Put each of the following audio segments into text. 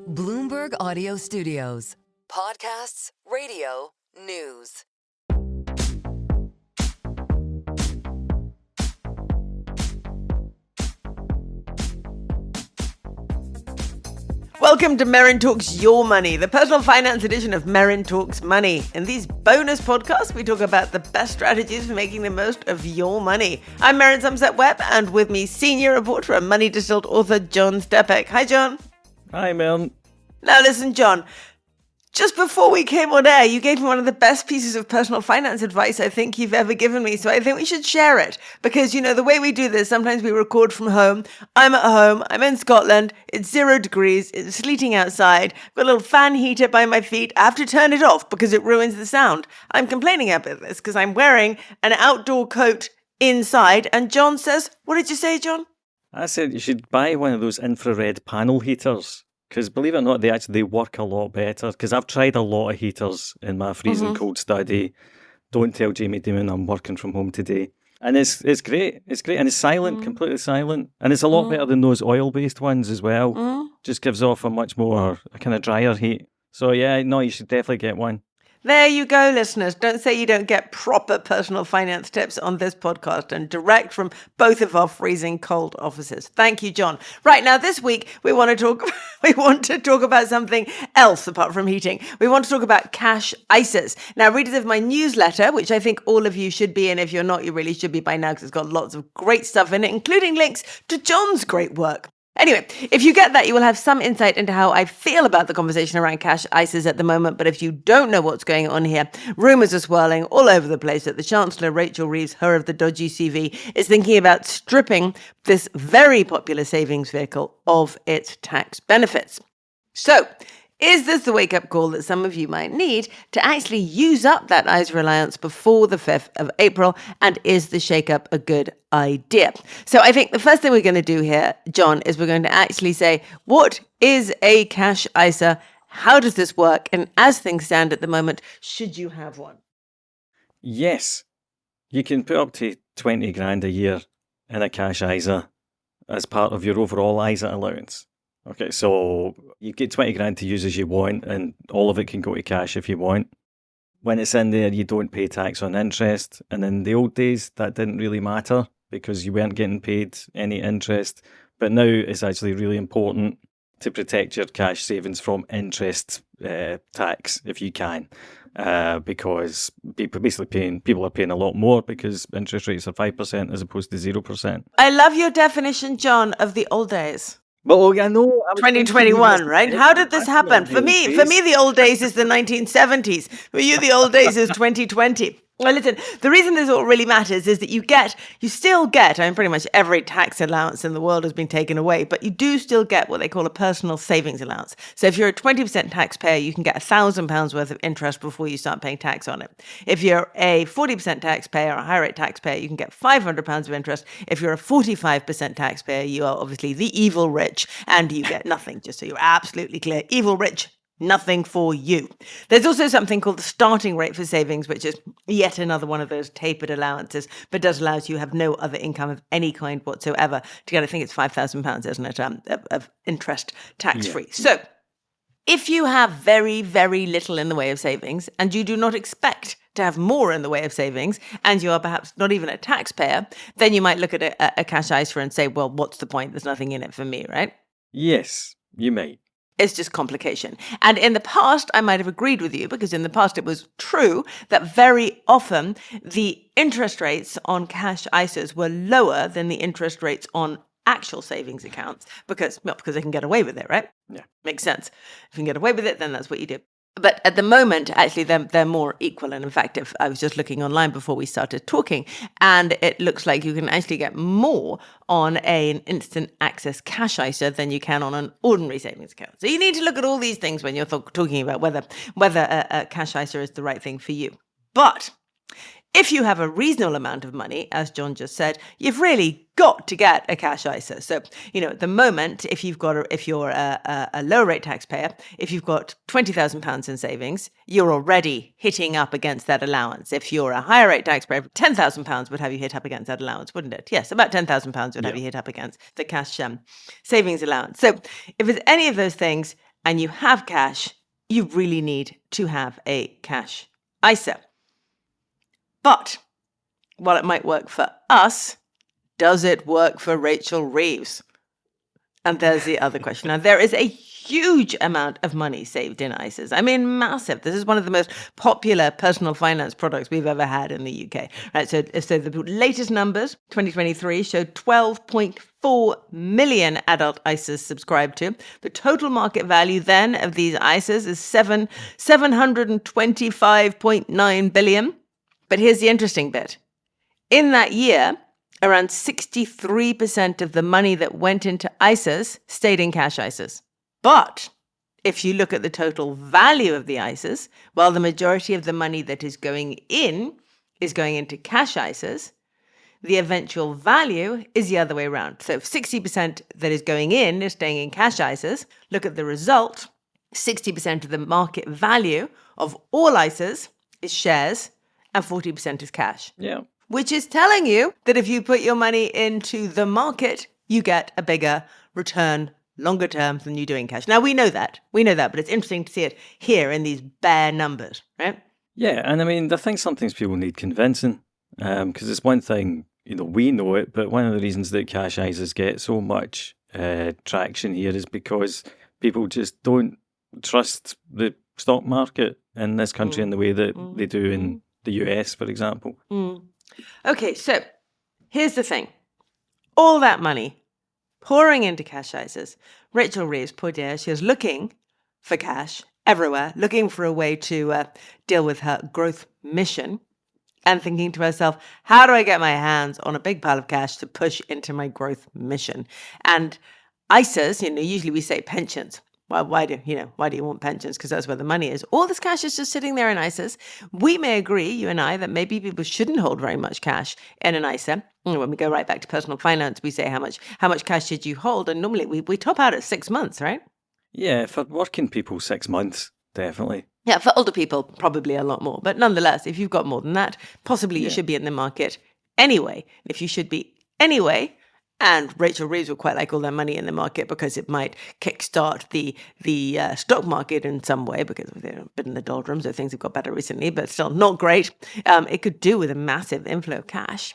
Bloomberg Audio Studios. Podcasts, radio, news. Welcome to Merryn Talks Your Money, the personal finance edition of Merryn Talks Money. In these bonus podcasts, we talk about the best strategies for making the most of your money. I'm Merryn Somerset Webb, and with me, senior reporter and Money Distilled author John Stepek. Hi, John. Hi, Merryn. Now listen, John, just before we came on air, you gave me one of the best pieces of personal finance advice I think you've ever given me. So I think we should share it because, you know, the way we do this, sometimes we record from home. I'm at home. I'm in Scotland. It's 0 degrees. It's sleeting outside. Got a little fan heater by my feet. I have to turn it off because it ruins the sound. I'm complaining about this because I'm wearing an outdoor coat inside. And John says, what did you say, John? I said you should buy one of those infrared panel heaters. Because believe it or not, they work a lot better. Because I've tried a lot of heaters in my freezing cold study. Don't tell Jamie Dimon I'm working from home today. And it's great. It's great. And it's silent, completely silent. And it's a lot better than those oil-based ones as well. Just gives off a much more, a kind of drier heat. So yeah, no, you should definitely get one. There you go, listeners. Don't say you don't get proper personal finance tips on this podcast and direct from both of our freezing cold offices. Thank you, John. Right now, this week, we want to talk about something else apart from heating. We want to talk about cash ISAs. Now, readers of my newsletter, which I think all of you should be in. If you're not, you really should be by now because it's got lots of great stuff in it, including links to John's great work. Anyway, if you get that, you will have some insight into how I feel about the conversation around cash ISAs at the moment. But if you don't know what's going on here, rumours are swirling all over the place that the Chancellor, Rachel Reeves, her of the dodgy CV, is thinking about stripping this very popular savings vehicle of its tax benefits. So, is this the wake-up call that some of you might need to actually use up that ISA allowance before the 5th of April? And is the shake-up a good idea? So I think the first thing we're going to do here, John, is we're going to actually say, what is a cash ISA? How does this work? And as things stand at the moment, should you have one? Yes, you can put up to 20 grand a year in a cash ISA as part of your overall ISA allowance. Okay, so you get 20 grand to use as you want, and all of it can go to cash if you want. When it's in there, you don't pay tax on interest. And in the old days, that didn't really matter because you weren't getting paid any interest. But now it's actually really important to protect your cash savings from interest tax if you can. Because people are paying a lot more because interest rates are 5% as opposed to 0%. I love your definition, John, of the old days. Well, I know. 2021, right? How did this happen? For me, the old days is the 1970s. For you, the old days is 2020. Well, listen, the reason this all really matters is that you still get, pretty much every tax allowance in the world has been taken away, but you do still get what they call a personal savings allowance. So if you're a 20% taxpayer, you can get £1,000 worth of interest before you start paying tax on it. If you're a 40% taxpayer or a high rate taxpayer, you can get £500 of interest. If you're a 45% taxpayer, you are obviously the evil rich and you get nothing, just so you're absolutely clear. Evil rich. Nothing for you. There's also something called the starting rate for savings, which is yet another one of those tapered allowances, but does allow you to have no other income of any kind whatsoever to get, I think it's £5,000, isn't it, of interest tax-free. Yeah. So if you have very, very little in the way of savings and you do not expect to have more in the way of savings and you are perhaps not even a taxpayer, then you might look at a cash ISA and say, well, what's the point? There's nothing in it for me, right? Yes, you may. It's just complication. And in the past, I might have agreed with you because in the past it was true that very often the interest rates on cash ISAs were lower than the interest rates on actual savings accounts because they can get away with it, right? Yeah. Makes sense. If you can get away with it, then that's what you do. But at the moment, actually, they're more equal. And in fact, if I was just looking online before we started talking, and it looks like you can actually get more on an instant access cash ISA than you can on an ordinary savings account. So you need to look at all these things when you're talking about whether a cash ISA is the right thing for you. But if you have a reasonable amount of money, as John just said, you've really got to get a cash ISA. So, at the moment, if you're a low rate taxpayer, if you've got £20,000 in savings, you're already hitting up against that allowance. If you're a higher rate taxpayer, £10,000 would have you hit up against that allowance, wouldn't it? Yes, about £10,000 would have you hit up against the cash savings allowance. So if it's any of those things, and you have cash, you really need to have a cash ISA. But while it might work for us, does it work for Rachel Reeves? And there's the other question. Now, there is a huge amount of money saved in ISAs. I mean, massive. This is one of the most popular personal finance products we've ever had in the UK. Right? So the latest numbers, 2023, showed 12.4 million adult ISAs subscribed to. The total market value then of these ISAs is 725.9 billion. But here's the interesting bit. In that year, around 63% of the money that went into ISAs stayed in cash ISAs. But if you look at the total value of the ISAs, well, the majority of the money that is going into cash ISAs, the eventual value is the other way around. So if 60% that is going in is staying in cash ISAs, look at the result. 60% of the market value of all ISAs is shares and 40% is cash. Yeah. Which is telling you that if you put your money into the market, you get a bigger return longer term than you do in cash. Now, we know that, but it's interesting to see it here in these bare numbers, right? Yeah, and I mean, I think sometimes people need convincing, because it's one thing, we know it, but one of the reasons that cash ISAs get so much traction here is because people just don't trust the stock market in this country in the way that they do in the US, for example. Okay, so here's the thing. All that money pouring into cash ISAs. Rachel Reeves, poor dear, she was looking for cash everywhere, looking for a way to deal with her growth mission and thinking to herself, how do I get my hands on a big pile of cash to push into my growth mission? And ISAs, usually we say pensions. Well, why do you want pensions? Because that's where the money is. All this cash is just sitting there in ISAs. We may agree, you and I, that maybe people shouldn't hold very much cash in an ISA. When we go right back to personal finance, we say how much cash should you hold? And normally we top out at 6 months, right? Yeah, for working people, 6 months, definitely. Yeah, for older people, probably a lot more. But nonetheless, if you've got more than that, possibly you should be in the market anyway. If you should be anyway, and Rachel Reeves would quite like all that money in the market because it might kickstart the stock market in some way because they're a bit in the doldrums, so things have got better recently, but still not great. It could do with a massive inflow of cash.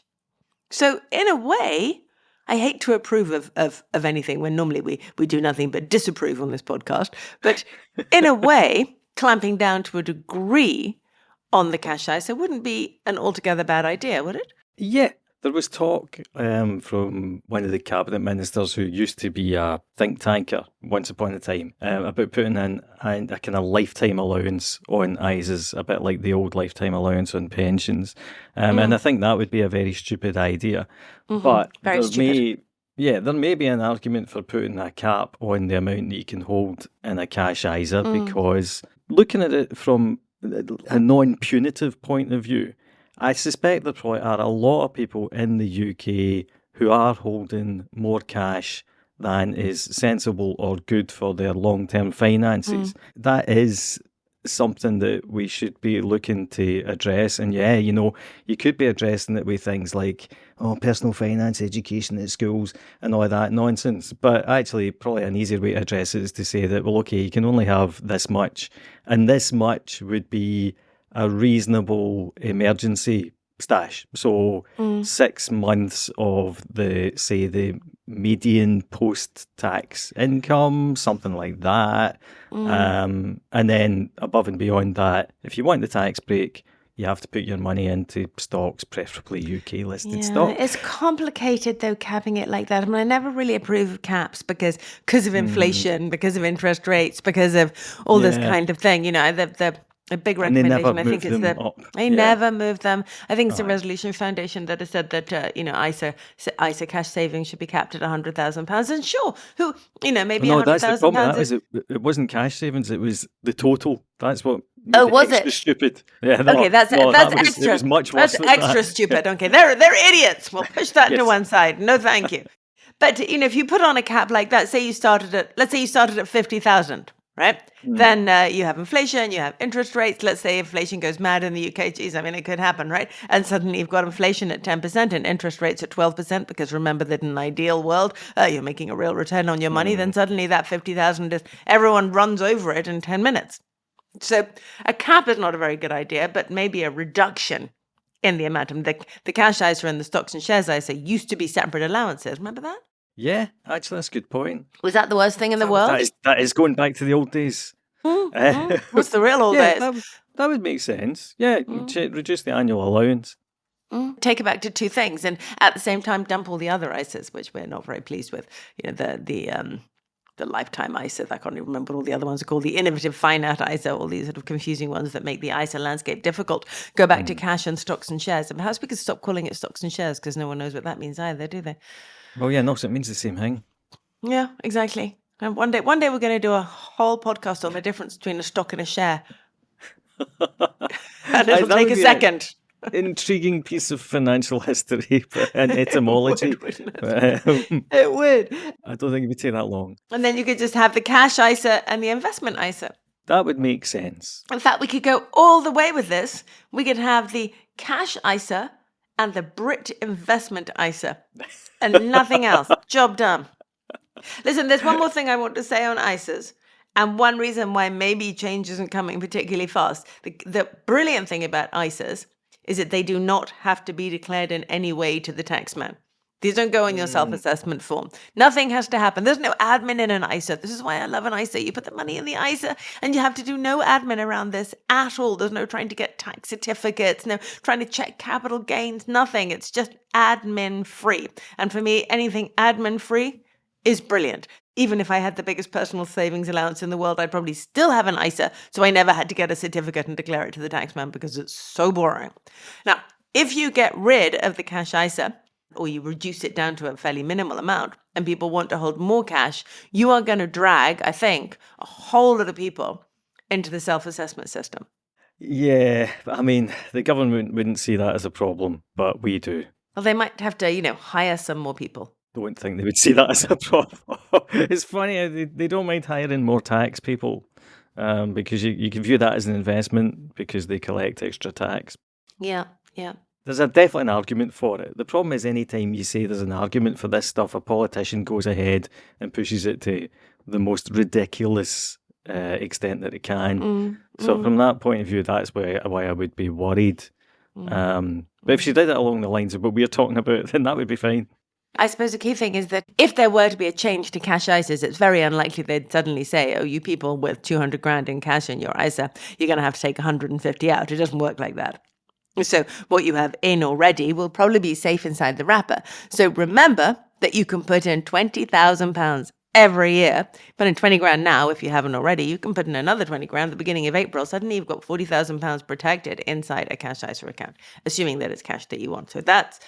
So in a way, I hate to approve of anything when normally we do nothing but disapprove on this podcast. But in a way, clamping down to a degree on the cash ISA wouldn't be an altogether bad idea, would it? Yeah. There was talk from one of the cabinet ministers who used to be a think tanker once upon a time about putting in a kind of lifetime allowance on ISAs, a bit like the old lifetime allowance on pensions. And I think that would be a very stupid idea. But there may be an argument for putting a cap on the amount that you can hold in a cash ISA because looking at it from a non-punitive point of view, I suspect there probably are a lot of people in the UK who are holding more cash than is sensible or good for their long-term finances. That is something that we should be looking to address. And you could be addressing it with things like, personal finance education at schools and all that nonsense. But actually, probably an easier way to address it is to say that, well, okay, you can only have this much. And this much would be a reasonable emergency stash. So 6 months of the median post-tax income, something like that. And then above and beyond that, if you want the tax break, you have to put your money into stocks, preferably UK listed stocks. It's complicated though, capping it like that. I mean, I never really approve of caps because of inflation, because of interest rates, because of all this kind of thing. A big recommendation, I think, is that they never move them. I think it's the Resolution Foundation that has said that ISA cash savings should be capped at £100,000. And sure, maybe £100,000. That's the problem. That was it wasn't cash savings; it was the total. That's what. Was it stupid? Yeah. That's extra. It was much worse. That's extra stupid. Okay, they're idiots. We'll push that to one side. No, thank you. But if you put on a cap like that, let's say you started at 50,000. right? Then you have inflation, you have interest rates. Let's say inflation goes mad in the UK. Geez, I mean, it could happen, right? And suddenly you've got inflation at 10% and interest rates at 12%, because remember that in an ideal world, you're making a real return on your money. Then suddenly that 50,000, everyone runs over it in 10 minutes. So a cap is not a very good idea, but maybe a reduction in the amount of the cash ISA and the stocks and shares ISA used to be separate allowances. Remember that? Yeah, actually, that's a good point. Was that the worst thing in the world? That is going back to the old days. What's the real old days? That would make sense. Yeah, reduce the annual allowance. Take it back to two things, and at the same time dump all the other ISAs, which we're not very pleased with. You know, the lifetime ISA, I can't even remember what all the other ones are called, the innovative finite ISA, all these sort of confusing ones that make the ISA landscape difficult. Go back to cash and stocks and shares. And perhaps we could stop calling it stocks and shares, because no one knows what that means either, do they? Well, yeah, no, so it means the same thing. Yeah, exactly. And one day we're going to do a whole podcast on the difference between a stock and a share. And it'll take a second. Intriguing piece of financial history and etymology. It would. I don't think it would take that long. And then you could just have the cash ISA and the investment ISA. That would make sense. In fact, we could go all the way with this. We could have the cash ISA and the Brit investment ISA and nothing else. Job done. Listen, there's one more thing I want to say on ISAs. And one reason why maybe change isn't coming particularly fast. The brilliant thing about ISAs is that they do not have to be declared in any way to the taxman. These don't go in your self-assessment form. Nothing has to happen. There's no admin in an ISA. This is why I love an ISA. You put the money in the ISA and you have to do no admin around this at all. There's no trying to get tax certificates, no trying to check capital gains, nothing. It's just admin free. And for me, anything admin free is brilliant. Even if I had the biggest personal savings allowance in the world, I'd probably still have an ISA, so I never had to get a certificate and declare it to the taxman because it's so boring. Now, if you get rid of the cash ISA, or you reduce it down to a fairly minimal amount, and people want to hold more cash, you are going to drag, I think, a whole lot of people into the self-assessment system. Yeah, I mean, the government wouldn't see that as a problem, but we do. Well, they might have to, hire some more people. Don't think they would see that as a problem. It's funny, they don't mind hiring more tax people because you can view that as an investment because they collect extra tax. Yeah. There's definitely an argument for it. The problem is anytime you say there's an argument for this stuff, a politician goes ahead and pushes it to the most ridiculous extent that it can. So from that point of view, that's why I would be worried. But if she did it along the lines of what we're talking about, then that would be fine. I suppose the key thing is that if there were to be a change to cash ISAs, it's very unlikely they'd suddenly say, oh, you people with 200 grand in cash in your ISA, you're going to have to take 150 out. It doesn't work like that. So what you have in already will probably be safe inside the wrapper. So remember that you can put in £20,000 every year. Put in 20 grand now if you haven't already. You can put in another 20 grand at the beginning of April. Suddenly you've got £40,000 protected inside a cash ISA account, assuming that it's cash that you want. So that's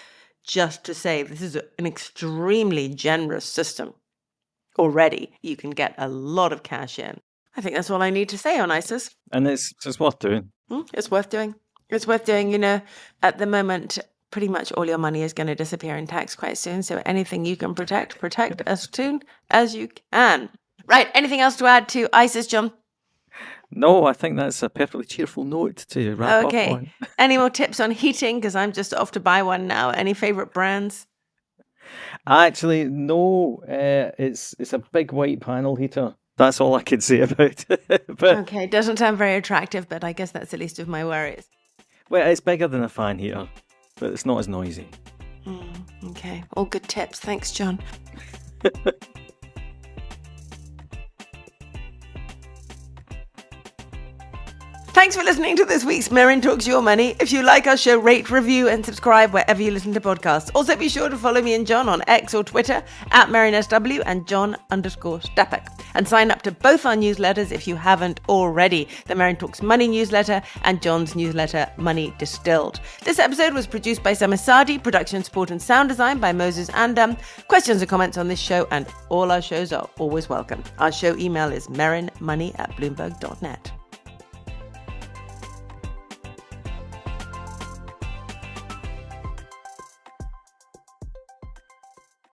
just to say this is an extremely generous system. Already, you can get a lot of cash in. I think that's all I need to say on ISAs. And it's worth doing. It's worth doing. It's worth doing. At the moment, pretty much all your money is going to disappear in tax quite soon. So anything you can protect as soon as you can. Right. Anything else to add to ISAs, John? No, I think that's a perfectly cheerful note to wrap up on. Any more tips on heating? Because I'm just off to buy one now. Any favourite brands? Actually, no. It's a big white panel heater. That's all I could say about it. Okay, doesn't sound very attractive, but I guess that's the least of my worries. Well, it's bigger than a fan heater, but it's not as noisy. Okay, all good tips. Thanks, John. Thanks for listening to this week's Merryn Talks Your Money. If you like our show, rate, review and subscribe wherever you listen to podcasts. Also be sure to follow me and John on X or Twitter at MerrynSW and John_Stepek. And sign up to both our newsletters if you haven't already. The Merryn Talks Money newsletter and John's newsletter, Money Distilled. This episode was produced by Samir Sadi, production support and sound design by Moses Andam. Questions or comments on this show and all our shows are always welcome. Our show email is merrynmoney@bloomberg.net.